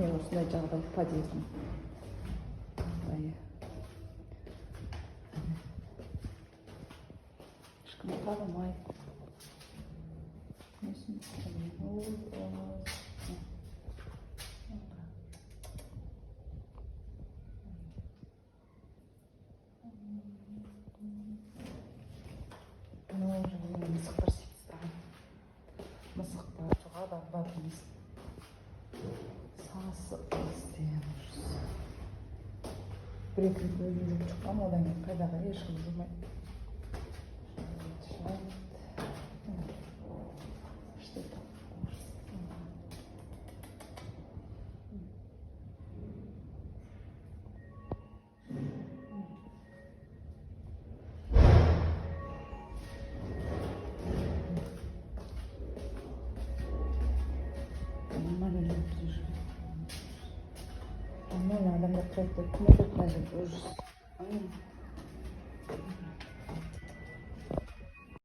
мен осындай жағдай подъездім. Ешкім қарамайды. Несін мысықтар сөйтістаған. Мысықтар жоғада бабымыз сасып істейміз. Бір-екі рет өзім шыққам, одан кейін қайдағы ешкім жүрмайды. Нормально адамдар тұрады, кім отырып қажет ужас.